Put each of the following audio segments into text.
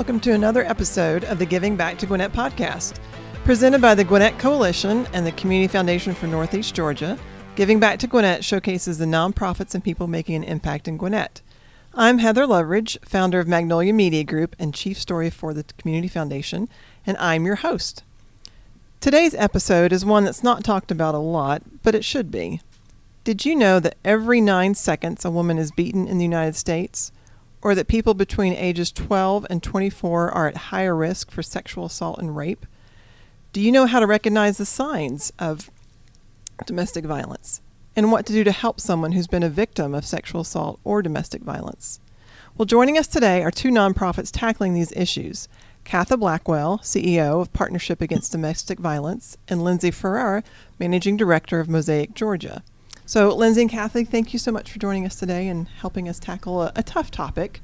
welcome to another episode of the Giving Back to Gwinnett podcast. Presented by the Gwinnett Coalition and the Community Foundation for Northeast Georgia, Giving Back to Gwinnett showcases the nonprofits and people making an impact in Gwinnett. I'm Heather Loveridge, founder of Magnolia Media Group and chief story for the Community Foundation, and I'm your host. Today's episode is one that's not talked about a lot, but it should be. Did you know that every 9 seconds a woman is beaten in the United States? Or that people between ages 12 and 24 are at higher risk for sexual assault and rape? Do you know how to recognize the signs of domestic violence and what to do to help someone who's been a victim of sexual assault or domestic violence? Well, joining us today are two nonprofits tackling these issues. Katha Blackwell, CEO of Partnership Against Domestic Violence, and Lindsay Ferrara, Managing Director of Mosaic, Georgia. So, Lindsay and Kathy, thank you so much for joining us today and helping us tackle a tough topic.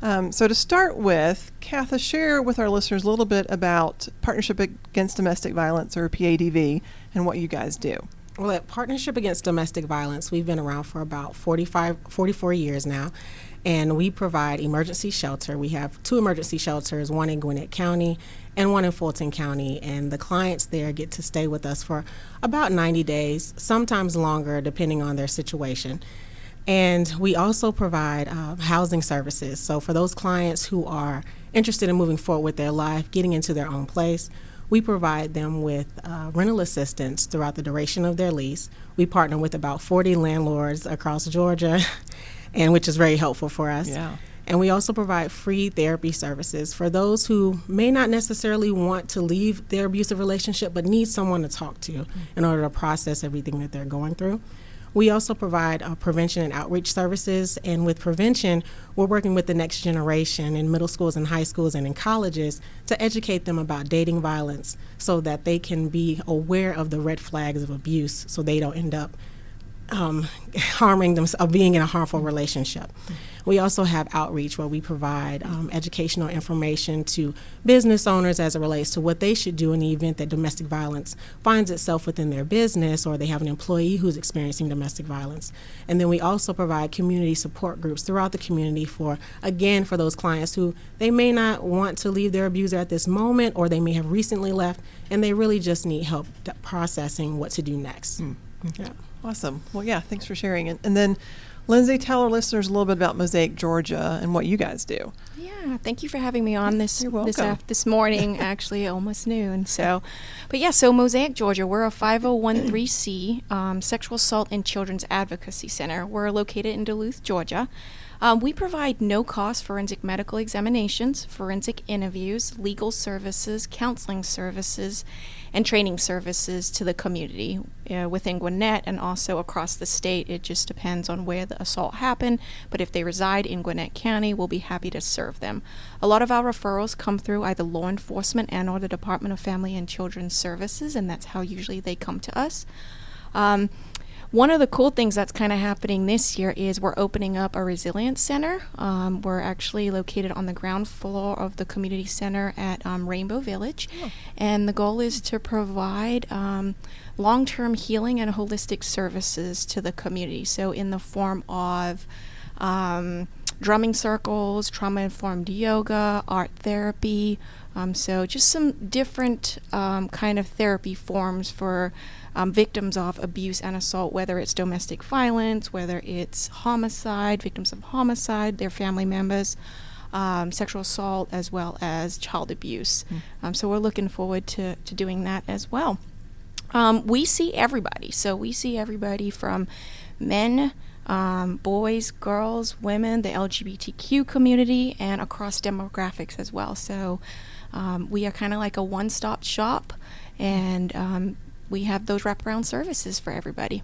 So to start with, Katha, share with our listeners a little bit about Partnership Against Domestic Violence, or PADV, and what you guys do. Well, at Partnership Against Domestic Violence, we've been around for about 44 years now, and we provide emergency shelter. We have 2 emergency shelters, one in Gwinnett County and one in Fulton County, and the clients there get to stay with us for about 90 days, sometimes longer depending on their situation. And we also provide housing services. So for those clients who are interested in moving forward with their life, getting into their own place, we provide them with rental assistance throughout the duration of their lease. We partner with about 40 landlords across Georgia, and which is very helpful for us. Yeah. And we also provide free therapy services for those who may not necessarily want to leave their abusive relationship but need someone to talk to in order to process everything that they're going through. We also provide prevention and outreach services, and with prevention, we're working with the next generation in middle schools and high schools and in colleges to educate them about dating violence so that they can be aware of the red flags of abuse so they don't end up harming themselves, being in a harmful relationship. We also have outreach where we provide educational information to business owners as it relates to what they should do in the event that domestic violence finds itself within their business or they have an employee who's experiencing domestic violence. And then we also provide community support groups throughout the community for those clients who they may not want to leave their abuser at this moment, or they may have recently left and they really just need help processing what to do next. Yeah. Awesome. Well, yeah, thanks for sharing. And then, Lindsay, tell our listeners a little bit about Mosaic, Georgia, and what you guys do. Yeah, thank you for having me on this this morning, actually almost noon. So Mosaic, Georgia, we're a 501(c) sexual assault and children's advocacy center. We're located in Duluth, Georgia. We provide no-cost forensic medical examinations, forensic interviews, legal services, counseling services, and training services to the community within Gwinnett and also across the state. It just depends on where the assault happened, but if they reside in Gwinnett County, we'll be happy to serve them. A lot of our referrals come through either law enforcement and or the Department of Family and Children's Services, and that's how usually they come to us. One of the cool things that's kind of happening this year is we're opening up a resilience center. We're actually located on the ground floor of the community center at Rainbow Village. Oh. And the goal is to provide long-term healing and holistic services to the community. So in the form of drumming circles, trauma-informed yoga, art therapy. So just some different kind of therapy forms for victims of abuse and assault, whether it's domestic violence, whether it's homicide, victims of homicide, their family members, sexual assault, as well as child abuse. So we're looking forward to doing that as well. We see everybody. So we see everybody from men, boys, girls, women, the LGBTQ community, and across demographics as well. So we are kind of like a one-stop shop, and we have those wraparound services for everybody.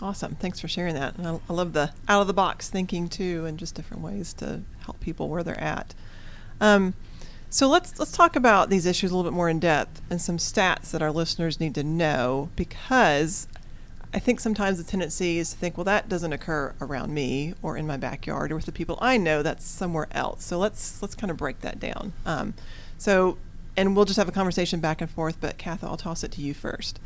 Awesome. Thanks for sharing that. And I love the out-of-the-box thinking, too, and just different ways to help people where they're at. So let's talk about these issues a little bit more in depth and some stats that our listeners need to know, because I think sometimes the tendency is to think, well, that doesn't occur around me or in my backyard or with the people I know. That's somewhere else. So let's kind of break that down. And we'll just have a conversation back and forth, but Katha, I'll toss it to you first.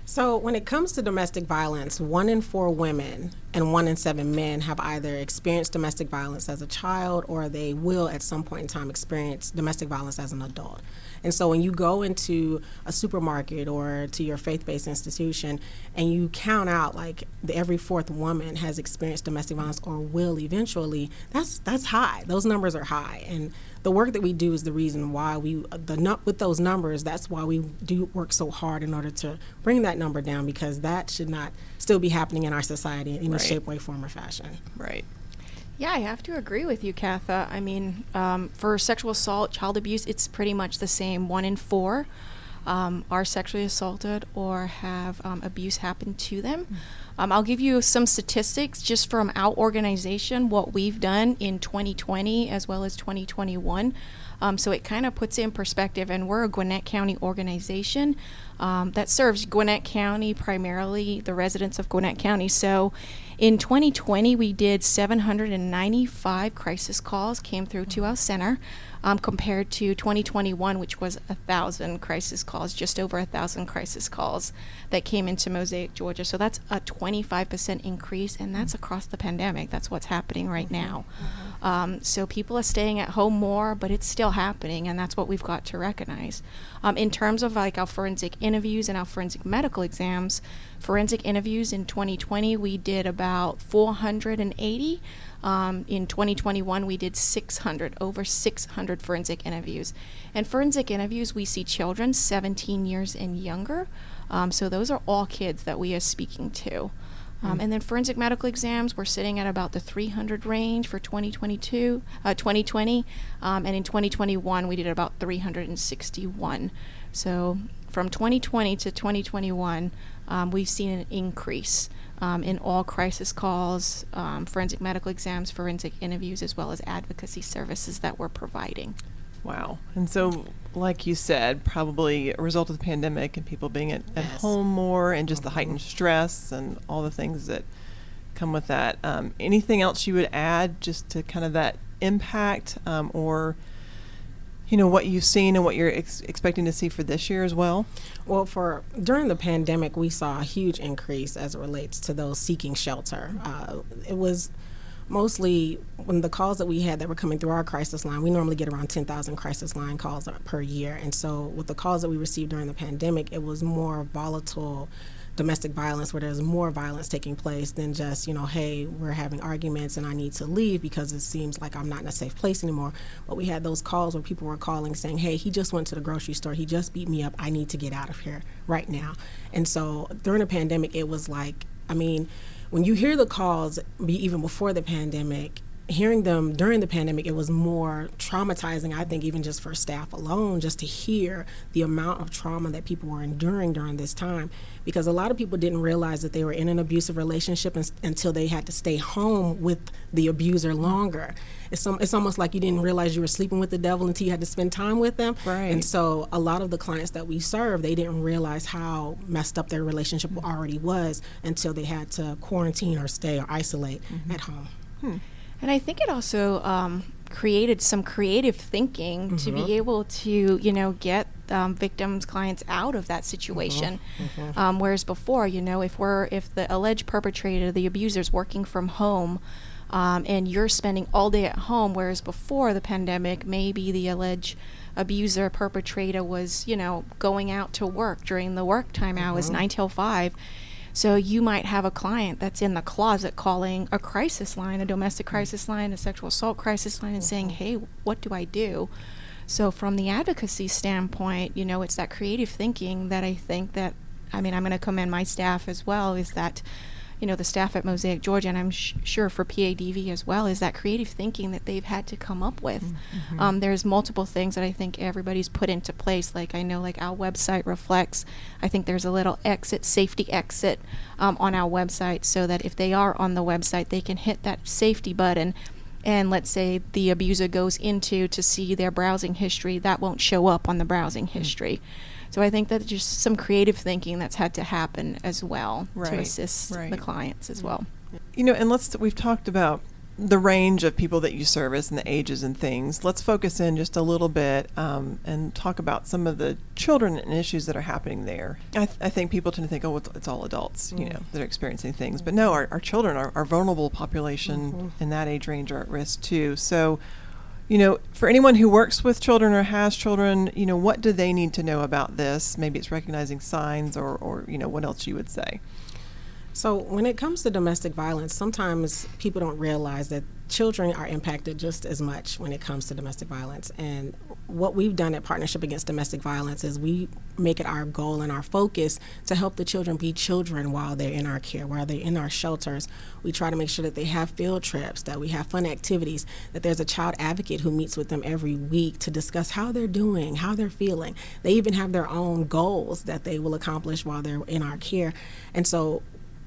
So when it comes to domestic violence, 1 in 4 women and 1 in 7 men have either experienced domestic violence as a child, or they will at some point in time experience domestic violence as an adult. And so when you go into a supermarket or to your faith-based institution and you count out like every 4th woman has experienced domestic violence or will eventually, that's high. Those numbers are high. And the work that we do is the reason why with those numbers, that's why we do work so hard in order to bring that number down, because that should not still be happening in our society in any shape, way, form, or fashion. Right. Yeah, I have to agree with you, Katha. I mean, for sexual assault, child abuse, it's pretty much the same. 1 in 4 are sexually assaulted or have abuse happen to them. I'll give you some statistics just from our organization, what we've done in 2020 as well as 2021. So it kind of puts it in perspective, and we're a Gwinnett County organization that serves Gwinnett County, primarily the residents of Gwinnett County. So in 2020, we did 795 crisis calls came through to our center, compared to 2021, which was 1,000 crisis calls, just over 1,000 crisis calls that came into Mosaic, Georgia. So that's a 25% increase, and that's across the pandemic. That's what's happening right now. So people are staying at home more, but it's still happening, and that's what we've got to recognize. In terms of like our forensic interviews and our forensic medical exams, forensic interviews in 2020, we did about 480. In 2021, we did over 600 forensic interviews. And forensic interviews, we see children 17 years and younger. So those are all kids that we are speaking to. And then forensic medical exams, we're sitting at about the 300 range for 2020. And in 2021, we did about 361. So from 2020 to 2021, we've seen an increase in all crisis calls, forensic medical exams, forensic interviews, as well as advocacy services that we're providing. Wow. And so, like you said, probably a result of the pandemic and people being at home more, and just the heightened stress and all the things that come with that. Anything else you would add just to kind of that impact, or what you've seen and what you're expecting to see for this year as well? Well, during the pandemic, we saw a huge increase as it relates to those seeking shelter. It was mostly when the calls that we had that were coming through our crisis line. We normally get around 10,000 crisis line calls per year. And so with the calls that we received during the pandemic, it was more volatile domestic violence, where there's more violence taking place than just, hey, we're having arguments and I need to leave because it seems like I'm not in a safe place anymore. But we had those calls where people were calling saying, hey, he just went to the grocery store, he just beat me up, I need to get out of here right now. And so during the pandemic, it was like, when you hear the calls, even before the pandemic, hearing them during the pandemic, it was more traumatizing, I think, even just for staff alone, just to hear the amount of trauma that people were enduring during this time. Because a lot of people didn't realize that they were in an abusive relationship until they had to stay home with the abuser longer. It's almost like you didn't realize you were sleeping with the devil until you had to spend time with them. Right. And so a lot of the clients that we serve, they didn't realize how messed up their relationship already was until they had to quarantine or stay or isolate at home. And I think it also created some creative thinking to be able to, get victims, clients out of that situation. Whereas before, if the alleged perpetrator, the abuser's working from home, and you're spending all day at home, whereas before the pandemic, maybe the alleged abuser, perpetrator was, going out to work during the work time hours, 9 till 5. So you might have a client that's in the closet calling a crisis line, a domestic crisis line, a sexual assault crisis line, and saying, hey, what do I do? So from the advocacy standpoint, it's that creative thinking that I think that, I'm going to commend my staff as well, is that, the staff at Mosaic, Georgia, and I'm sure for PADV as well, is that creative thinking that they've had to come up with. There's multiple things that I think everybody's put into place. Like I know, our website reflects, I think there's a little safety exit on our website, so that if they are on the website, they can hit that safety button. And let's say the abuser goes to see their browsing history, that won't show up on the browsing history. So I think that just some creative thinking that's had to happen as well to assist the clients as well. And we've talked about the range of people that you service and the ages and things, let's focus in just a little bit and talk about some of the children and issues that are happening there. I think people tend to think, oh, it's all adults, you know, that are experiencing things. But no, our children, our vulnerable population in that age range are at risk too. So, you know, for anyone who works with children or has children, you know, what do they need to know about this? Maybe it's recognizing signs or you know, what else you would say? So when it comes to domestic violence, sometimes people don't realize that children are impacted just as much when it comes to domestic violence. And what we've done at Partnership Against Domestic Violence is we make it our goal and our focus to help the children be children while they're in our care, while they're in our shelters. We try to make sure that they have field trips, that we have fun activities, that there's a child advocate who meets with them every week to discuss how they're doing, how they're feeling. They even have their own goals that they will accomplish while they're in our care. And so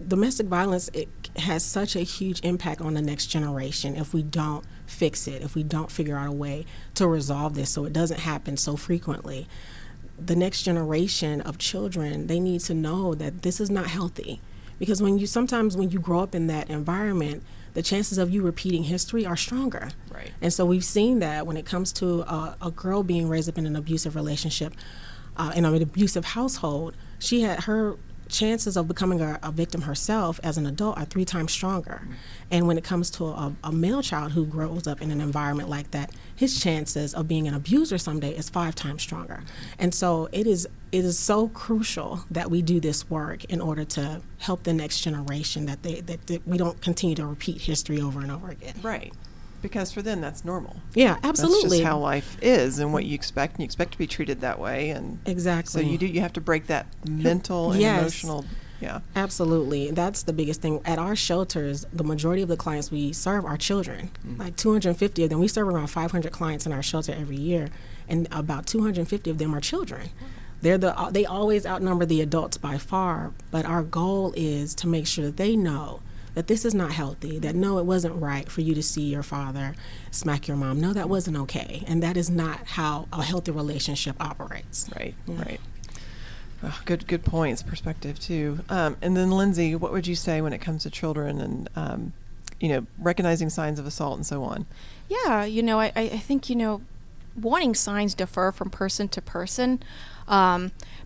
domestic violence, it has such a huge impact on the next generation if we don't fix it, if we don't figure out a way to resolve this so it doesn't happen so frequently. The next generation of children, they need to know that this is not healthy. Because sometimes when you grow up in that environment, the chances of you repeating history are stronger. Right. And so we've seen that when it comes to a girl being raised up in an abusive relationship, in an abusive household, she had her chances of becoming a victim herself as an adult are 3 times stronger. And when it comes to a male child who grows up in an environment like that, his chances of being an abuser someday is 5 times stronger. And so it is so crucial that we do this work in order to help the next generation, that we don't continue to repeat history over and over again. Right. Because for them, that's normal. Yeah, absolutely. That's just how life is and what you expect, and you expect to be treated that way. And exactly. So you have to break that mental and emotional. Yeah. Absolutely. That's the biggest thing. At our shelters, the majority of the clients we serve are children. Like 250 of them. We serve around 500 clients in our shelter every year, and about 250 of them are children. They always outnumber the adults by far, but our goal is to make sure that they know that this is not healthy, that no, it wasn't right for you to see your father smack your mom. No, that wasn't okay. And that is not how a healthy relationship operates. Right, right. Well, good points, perspective too. And then Lindsay, what would you say when it comes to children and, you know, recognizing signs of assault and so on? Yeah, you know, I think, you know, warning signs differ from person to person.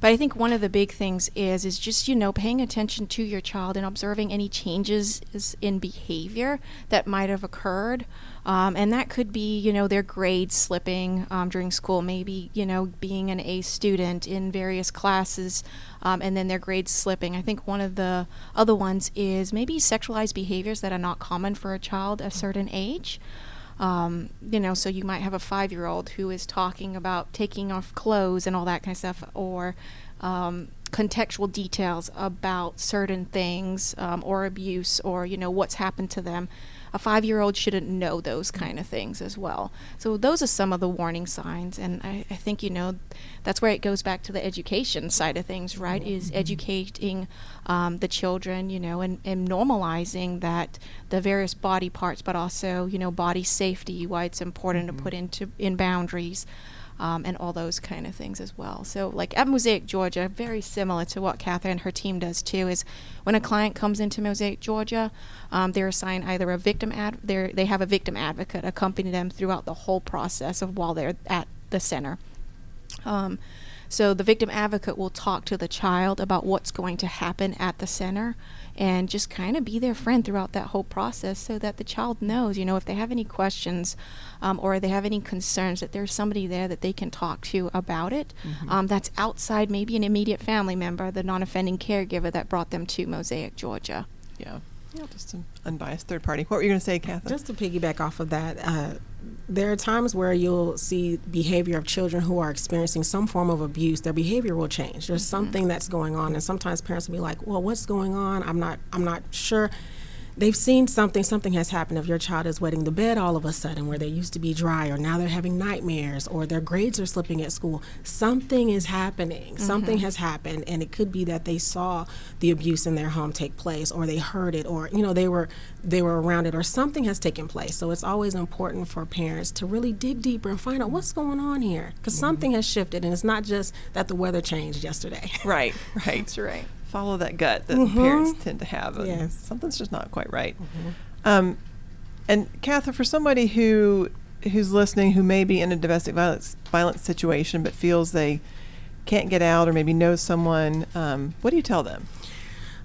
But I think one of the big things is just, you know, paying attention to your child and observing any changes in behavior that might have occurred. And that could be, you know, their grades slipping during school, maybe, you know, being an A student in various classes, and then their grades slipping. I think one of the other ones is maybe sexualized behaviors that are not common for a child at a certain age. You know, so you might have a 5-year-old who is talking about taking off clothes and all that kind of stuff, or contextual details about certain things, or abuse, or, you know, what's happened to them. A 5-year-old shouldn't know those kind of things as well. So those are some of the warning signs, and I think, you know, that's where it goes back to the education side of things, right, is educating the children, you know, and normalizing that the various body parts, but also, you know, body safety, why it's important to put in boundaries, and all those kind of things as well. So like at Mosaic Georgia, very similar to what Catherine and her team does too, is when a client comes into Mosaic Georgia, they're assigned either a victim they have a victim advocate accompany them throughout the whole process of while they're at the center. So the victim advocate will talk to the child about what's going to happen at the center and just kind of be their friend throughout that whole process so that the child knows, you know, if they have any questions or they have any concerns, that there's somebody there that they can talk to about it. That's outside maybe an immediate family member, the non-offending caregiver that brought them to Mosaic Georgia. Yeah. Just an unbiased third party. What were you going to say, Catherine? Just to piggyback off of that, there are times where you'll see behavior of children who are experiencing some form of abuse. Their behavior will change. There's something that's going on, and sometimes parents will be like, well, what's going on? I'm not sure. They've seen something has happened. If your child is wetting the bed all of a sudden where they used to be dry, or now they're having nightmares, or their grades are slipping at school, something is happening. Something has happened, and it could be that they saw the abuse in their home take place, or they heard it, or, you know, they were around it, or something has taken place. So it's always important for parents to really dig deeper and find out what's going on here, because something has shifted, and it's not just that the weather changed yesterday. Right. That's right. Follow that gut that parents tend to have. Yes. Something's just not quite right. And Catherine, for somebody who's listening who may be in a domestic violence situation but feels they can't get out or maybe knows someone, what do you tell them?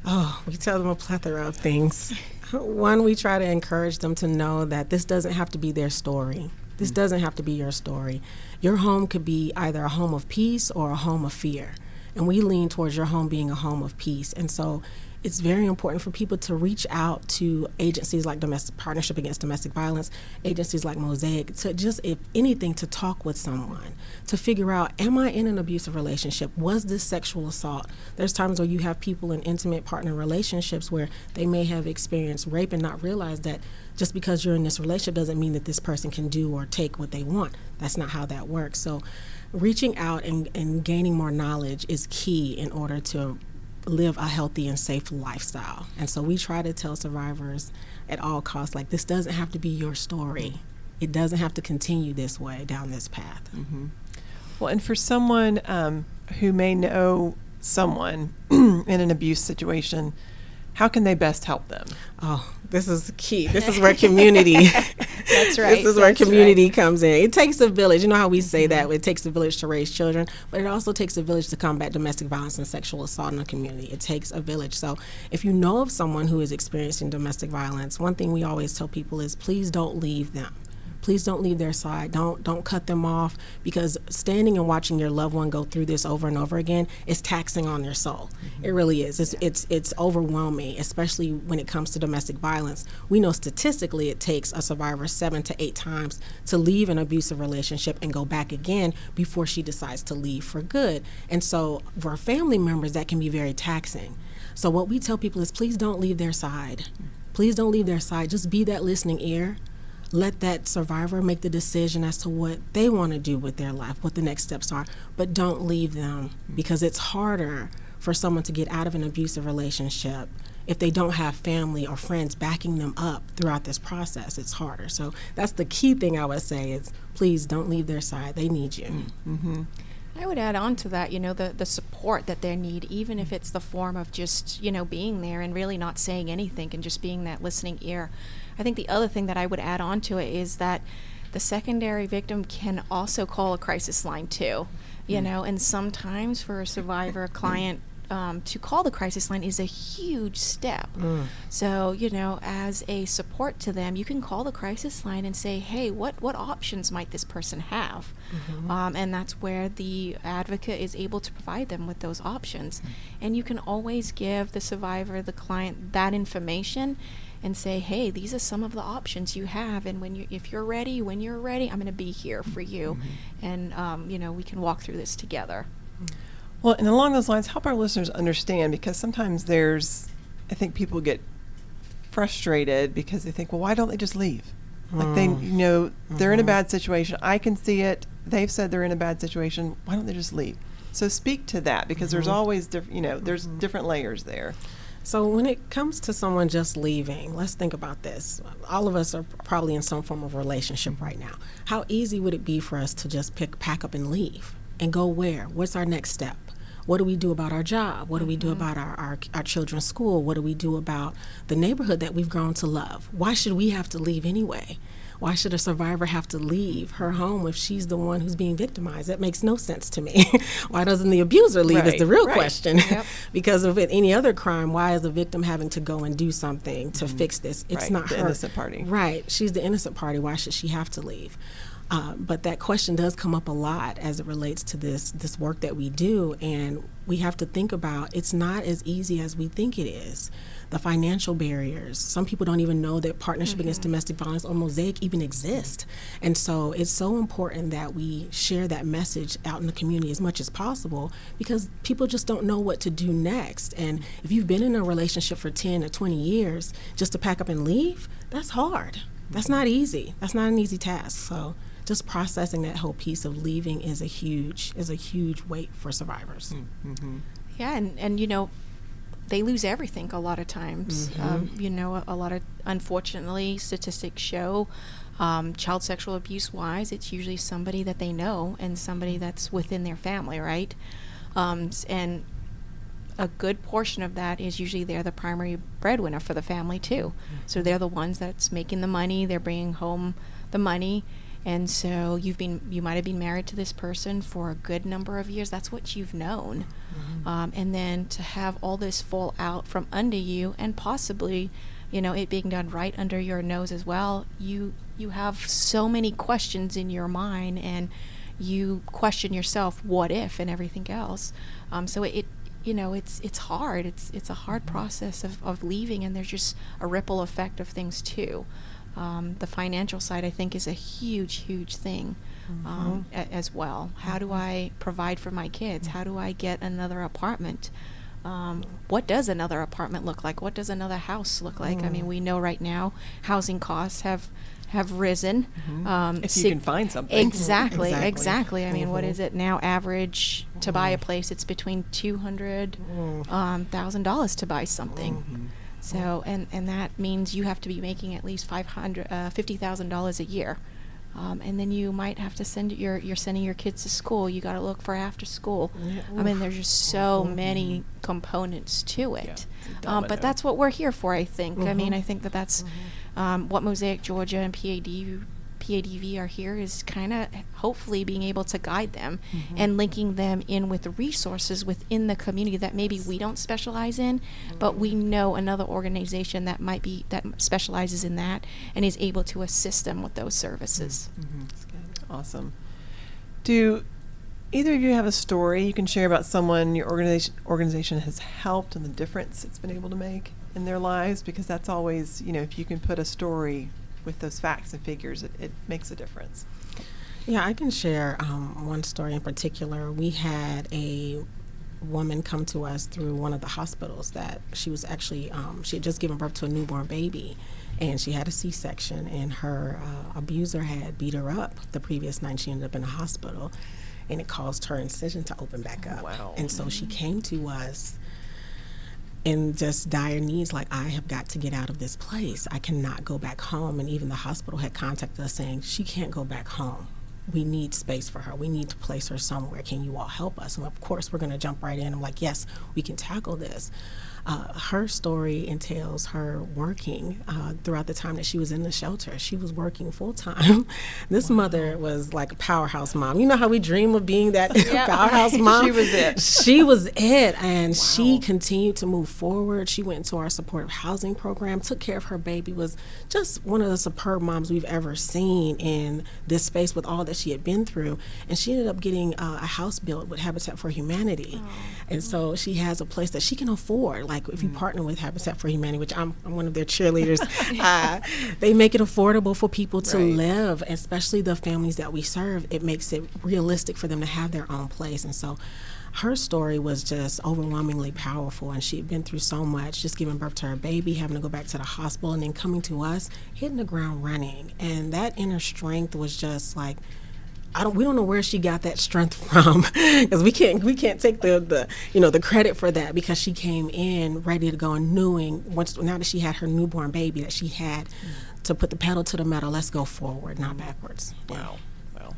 Oh, we tell them a plethora of things. One, we try to encourage them to know that this doesn't have to be their story. This doesn't have to be your story. Your home could be either a home of peace or a home of fear. And we lean towards your home being a home of peace. And so it's very important for people to reach out to agencies like Partnership Against Domestic Violence, agencies like Mosaic, to just, if anything, to talk with someone, to figure out, am I in an abusive relationship? Was this sexual assault? There's times where you have people in intimate partner relationships where they may have experienced rape and not realize that just because you're in this relationship doesn't mean that this person can do or take what they want. That's not how that works. So reaching out and gaining more knowledge is key in order to live a healthy and safe lifestyle. And so we try to tell survivors at all costs, like, this doesn't have to be your story. It doesn't have to continue this way down this path. Mm-hmm. Well, and for someone who may know someone in an abuse situation, how can they best help them? Oh, this is key. This is where community. That's right. This is where community comes in. It takes a village. You know how we say that it takes a village to raise children, but it also takes a village to combat domestic violence and sexual assault in the community. It takes a village. So if you know of someone who is experiencing domestic violence, one thing we always tell people is, please don't leave them. Please don't leave their side. Don't cut them off, because standing and watching your loved one go through this over and over again is taxing on their soul. Mm-hmm. It really is. It's overwhelming, especially when it comes to domestic violence. We know statistically it takes a survivor 7 to 8 times to leave an abusive relationship and go back again before she decides to leave for good. And so for family members, that can be very taxing. So what we tell people is, please don't leave their side. Please don't leave their side. Just be that listening ear. Let that survivor make the decision as to what they want to do with their life, what the next steps are, but don't leave them, because it's harder for someone to get out of an abusive relationship if they don't have family or friends backing them up throughout this process. It's harder. So that's the key thing I would say is, please don't leave their side. They need you. Mm-hmm. I would add on to that, the support that they need, even if it's the form of just, being there and really not saying anything and just being that listening ear. I think the other thing that I would add on to it is that the secondary victim can also call a crisis line too, and sometimes for a survivor client to call the crisis line is a huge step. So, as a support to them, you can call the crisis line and say, hey, what options might this person have? Mm-hmm. And that's where the advocate is able to provide them with those options. Mm-hmm. And you can always give the survivor, the client, that information and say, hey, these are some of the options you have, and when you're ready, I'm going to be here for you. Mm-hmm. And, we can walk through this together. Well, and along those lines, help our listeners understand, because sometimes I think people get frustrated because they think, well, why don't they just leave? Like they're in a bad situation. I can see it. They've said they're in a bad situation. Why don't they just leave? So speak to that, because there's always, there's different layers there. So when it comes to someone just leaving, let's think about this. All of us are probably in some form of relationship right now. How easy would it be for us to just pack up and leave? And go where? What's our next step? What do we do about our job? What do we do about our children's school? What do we do about the neighborhood that we've grown to love? Why should we have to leave anyway? Why should a survivor have to leave her home if she's the one who's being victimized? That makes no sense to me. Why doesn't the abuser leave is the real question. Yep. Because of any other crime, why is the victim having to go and do something to fix this? It's not the her. Innocent party. Right. She's the innocent party. Why should she have to leave? But that question does come up a lot as it relates to this work that we do, and we have to think about it's not as easy as we think it is. The financial barriers. Some people don't even know that Partnership Against Domestic Violence or Mosaic even exist. And so it's so important that we share that message out in the community as much as possible, because people just don't know what to do next. And if you've been in a relationship for 10 or 20 years, just to pack up and leave, that's hard. That's not easy. That's not an easy task. So just processing that whole piece of leaving is a huge weight for survivors. Mm-hmm. Yeah, and they lose everything a lot of times. Mm-hmm. A lot of, unfortunately, statistics show child sexual abuse wise, it's usually somebody that they know and somebody that's within their family, right? And a good portion of that is usually they're the primary breadwinner for the family too. So they're the ones that's making the money, they're bringing home the money. And so you might have been married to this person for a good number of years. That's what you've known. And then to have all this fall out from under you, and possibly, it being done right under your nose as well, you have so many questions in your mind, and you question yourself, what if, and everything else. So it's hard. It's a hard process of leaving, and there's just a ripple effect of things too. The financial side, I think, is a huge thing as well. How do I provide for my kids? How do I get another apartment? What does another apartment look like? What does another house look like? I mean, we know right now housing costs have risen. If you can find something. Exactly. I mean, what is it now? Average to buy a place, it's between $200,000 to buy something. So, and that means you have to be making at least $50,000 a year. And then you might have to you're sending your kids to school. You got to look for after school. I mean, there's just so many components to it. But that's what we're here for, I think. I mean, I think that's what Mosaic Georgia and PADV are here, is kind of hopefully being able to guide them and linking them in with resources within the community that maybe we don't specialize in, but we know another organization that specializes in that and is able to assist them with those services. That's good. Awesome. Do either of you have a story you can share about someone your organization has helped and the difference it's been able to make in their lives? Because that's always, if you can put a story with those facts and figures, it makes a difference. Yeah, I can share one story in particular. We had a woman come to us through one of the hospitals that she was actually, she had just given birth to a newborn baby, and she had a C-section, and her abuser had beat her up the previous night. She ended up in a hospital, and it caused her incision to open back up. Wow. And so she came to us in just dire needs, like, I have got to get out of this place. I cannot go back home. And even the hospital had contacted us saying, she can't go back home. We need space for her. We need to place her somewhere. Can you all help us? And of course, we're going to jump right in. I'm like, yes, we can tackle this. Her story entails her working throughout the time that she was in the shelter. She was working full time. This mother was like a powerhouse mom. You know how we dream of being that powerhouse mom? She was it. She was it. And she continued to move forward. She went into our supportive housing program, took care of her baby, was just one of the superb moms we've ever seen in this space with all that she had been through. And she ended up getting a house built with Habitat for Humanity. And so she has a place that she can afford. Like, if you partner with Habitat for Humanity, which I'm one of their cheerleaders, they make it affordable for people to live, especially the families that we serve. It makes it realistic for them to have their own place. And so her story was just overwhelmingly powerful, and she had been through so much, just giving birth to her baby, having to go back to the hospital, and then coming to us, hitting the ground running. And that inner strength was just like, we don't know where she got that strength from, because we can't take the credit for that, because she came in ready to go and knowing now that she had her newborn baby that she had to put the pedal to the metal. Let's go forward, not backwards. Wow.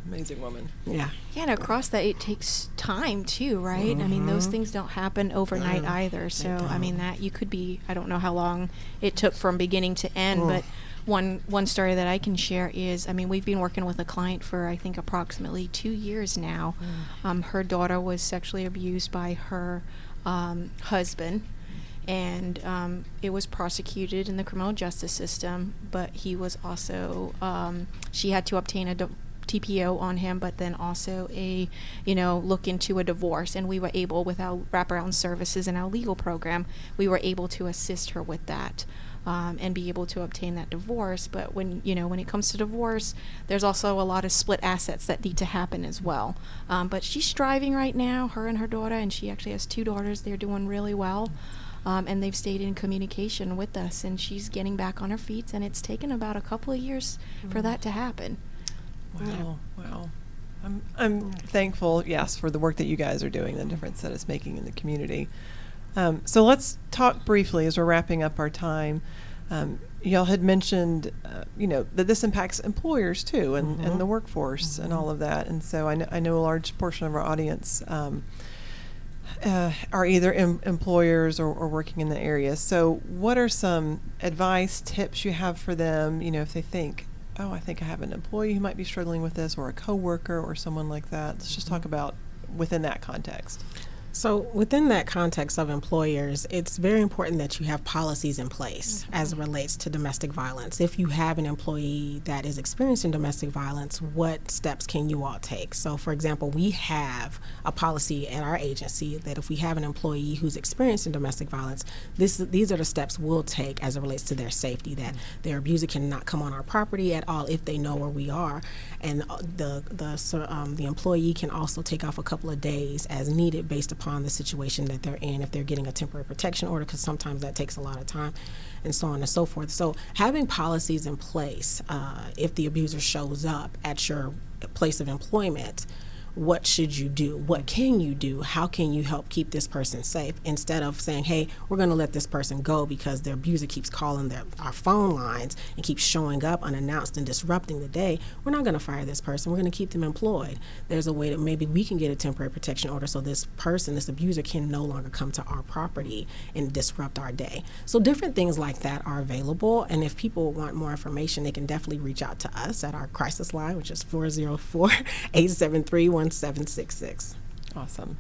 Amazing woman. Yeah, and across that, it takes time too, right? I mean, those things don't happen overnight either. So I mean, that you could be, I don't know how long it took from beginning to end, but one story that I can share is, I mean, we've been working with a client for, I think, approximately 2 years now. Her daughter was sexually abused by her husband, and it was prosecuted in the criminal justice system, but he was also, she had to obtain a TPO on him, but then also look into a divorce. And we were able, with our wraparound services and our legal program, we were able to assist her with that. And be able to obtain that divorce. But when it comes to divorce, there's also a lot of split assets that need to happen as well. But she's striving right now, her and her daughter, and she actually has 2 daughters. They're doing really well. And they've stayed in communication with us, and she's getting back on her feet, and it's taken about a couple of years for that to happen. Wow. I'm thankful, yes, for the work that you guys are doing, the difference that it's making in the community. So let's talk briefly as we're wrapping up our time. Y'all had mentioned, that this impacts employers too, and the workforce and all of that. And so I know a large portion of our audience are either employers or working in the area. So what are some advice, tips you have for them, if they think, oh, I think I have an employee who might be struggling with this, or a coworker or someone like that? Let's just talk about within that context. So within that context of employers, it's very important that you have policies in place as it relates to domestic violence. If you have an employee that is experiencing domestic violence, what steps can you all take? So for example, we have a policy at our agency that if we have an employee who's experiencing domestic violence, these are the steps we'll take as it relates to their safety, that their abuser cannot come on our property at all if they know where we are. And the employee can also take off a couple of days as needed based upon the situation that they're in, if they're getting a temporary protection order, because sometimes that takes a lot of time, and so on and so forth. So having policies in place, if the abuser shows up at your place of employment, what should you do? What can you do? How can you help keep this person safe? Instead of saying, hey, we're going to let this person go because their abuser keeps calling our phone lines and keeps showing up unannounced and disrupting the day, we're not going to fire this person. We're going to keep them employed. There's a way that maybe we can get a temporary protection order so this person, this abuser, can no longer come to our property and disrupt our day. So different things like that are available, and if people want more information, they can definitely reach out to us at our crisis line, which is 404-873-1766. Awesome.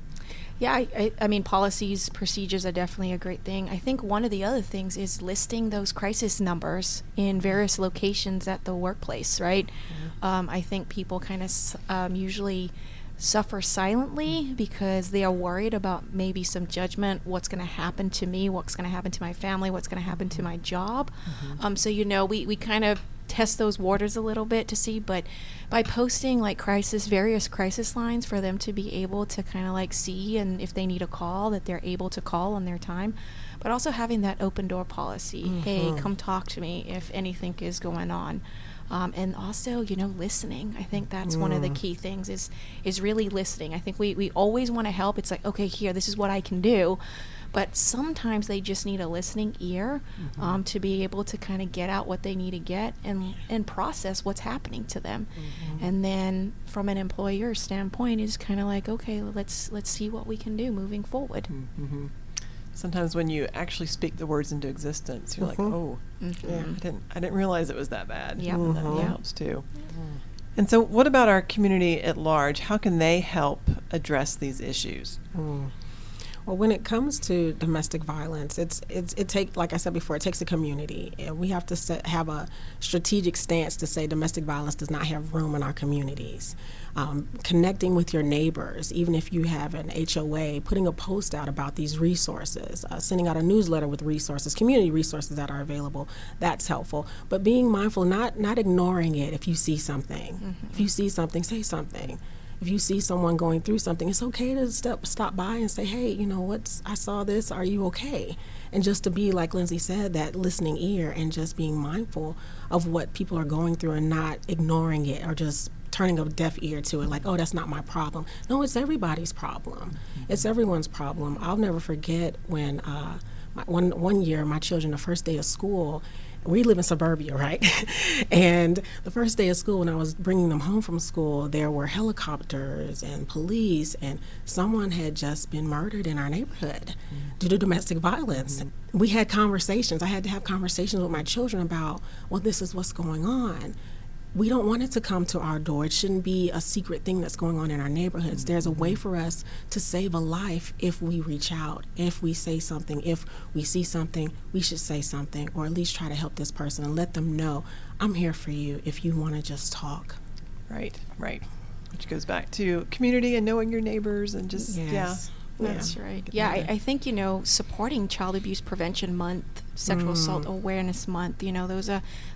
Yeah, I mean, policies, procedures are definitely a great thing. I think one of the other things is listing those crisis numbers in various locations at the workplace, right? Mm-hmm. I think people kind of usually suffer silently because they are worried about maybe some judgment, what's going to happen to me, what's going to happen to my family, what's going to happen to my job. Mm-hmm. So, we kind of test those waters a little bit to see, but by posting like various crisis lines for them to be able to kind of like see, and if they need a call, that they're able to call on their time, but also having that open door policy. Mm-hmm. Hey, come talk to me if anything is going on. And also, listening. I think that's one of the key things is really listening. I think we always want to help. It's like, okay, here, this is what I can do. But sometimes they just need a listening ear to be able to kind of get out what they need to get and process what's happening to them. Mm-hmm. And then from an employer standpoint is kind of like, okay, let's see what we can do moving forward. Mm-hmm. Sometimes when you actually speak the words into existence, you're like, oh, yeah, I didn't realize it was that bad. Yeah, and that helps too. And so what about our community at large? How can they help address these issues? Well, when it comes to domestic violence, it takes, like I said before, it takes a community. And we have to have a strategic stance to say domestic violence does not have room in our communities. Connecting with your neighbors, even if you have an HOA, putting a post out about these resources, sending out a newsletter with resources, community resources that are available, that's helpful. But being mindful, not ignoring it if you see something. Mm-hmm. If you see something, say something. If you see someone going through something, it's okay to stop by and say, hey, I saw this, are you okay? And just to be, like Lindsay said, that listening ear and just being mindful of what people are going through and not ignoring it or just turning a deaf ear to it, like, oh, that's not my problem. No, it's everybody's problem. Mm-hmm. It's everyone's problem. I'll never forget when one year, my children, the first day of school, we live in suburbia, right? And the first day of school, when I was bringing them home from school, there were helicopters and police, and someone had just been murdered in our neighborhood due to domestic violence. We had conversations. I had to have conversations with my children about, well, this is what's going on. We don't want it to come to our door. It shouldn't be a secret thing that's going on in our neighborhoods. There's a way for us to save a life if we reach out, if we say something. If we see something, we should say something, or at least try to help this person and let them know, I'm here for you if you want to just talk. Right. Which goes back to community and knowing your neighbors and just, That's right. Yeah, I think, supporting Child Abuse Prevention Month, Sexual Assault Awareness Month,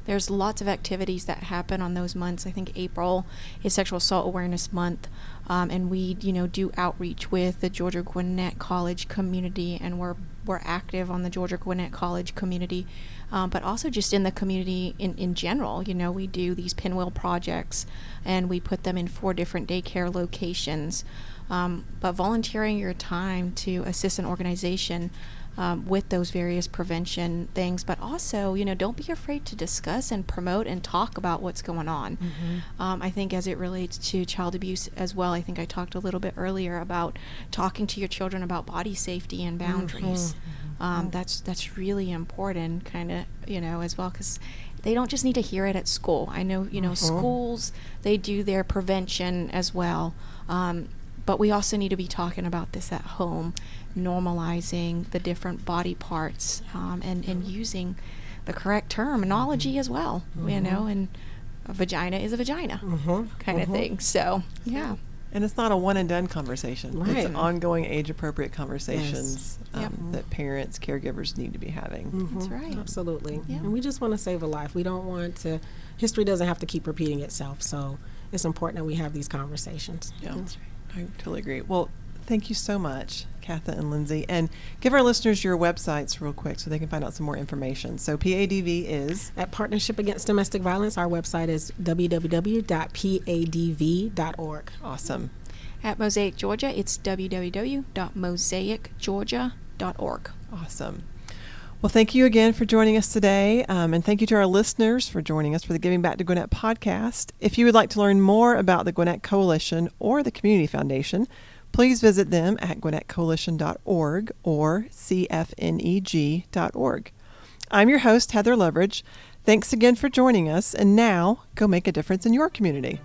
there's lots of activities that happen on those months. I think April is Sexual Assault Awareness Month, and we, do outreach with the Georgia Gwinnett College community, and we're active on the Georgia Gwinnett College community, but also just in the community in general. We do these pinwheel projects, and we put them in 4 different daycare locations. But volunteering your time to assist an organization with those various prevention things, but also, don't be afraid to discuss and promote and talk about what's going on. I think as it relates to child abuse as well, I think I talked a little bit earlier about talking to your children about body safety and boundaries. That's really important, kind of, as well, because they don't just need to hear it at school. I know, schools, they do their prevention as well. But we also need to be talking about this at home, normalizing the different body parts, and using the correct terminology as well, and a vagina is a vagina kind of thing. So, yeah. And it's not a one and done conversation. Right. It's ongoing age appropriate conversations that parents, caregivers need to be having. That's right. Absolutely. Yeah. And we just want to save a life. We don't want to, history doesn't have to keep repeating itself. So it's important that we have these conversations. Yeah. That's right. I totally agree. Well, thank you so much, Katha and Lindsay. And give our listeners your websites real quick so they can find out some more information. So PADV is? At Partnership Against Domestic Violence, our website is www.padv.org. Awesome. At Mosaic Georgia, it's www.mosaicgeorgia.org. Awesome. Well, thank you again for joining us today, and thank you to our listeners for joining us for the Giving Back to Gwinnett podcast. If you would like to learn more about the Gwinnett Coalition or the Community Foundation, please visit them at GwinnettCoalition.org or CFNEG.org. I'm your host, Heather Leverage. Thanks again for joining us, and now go make a difference in your community.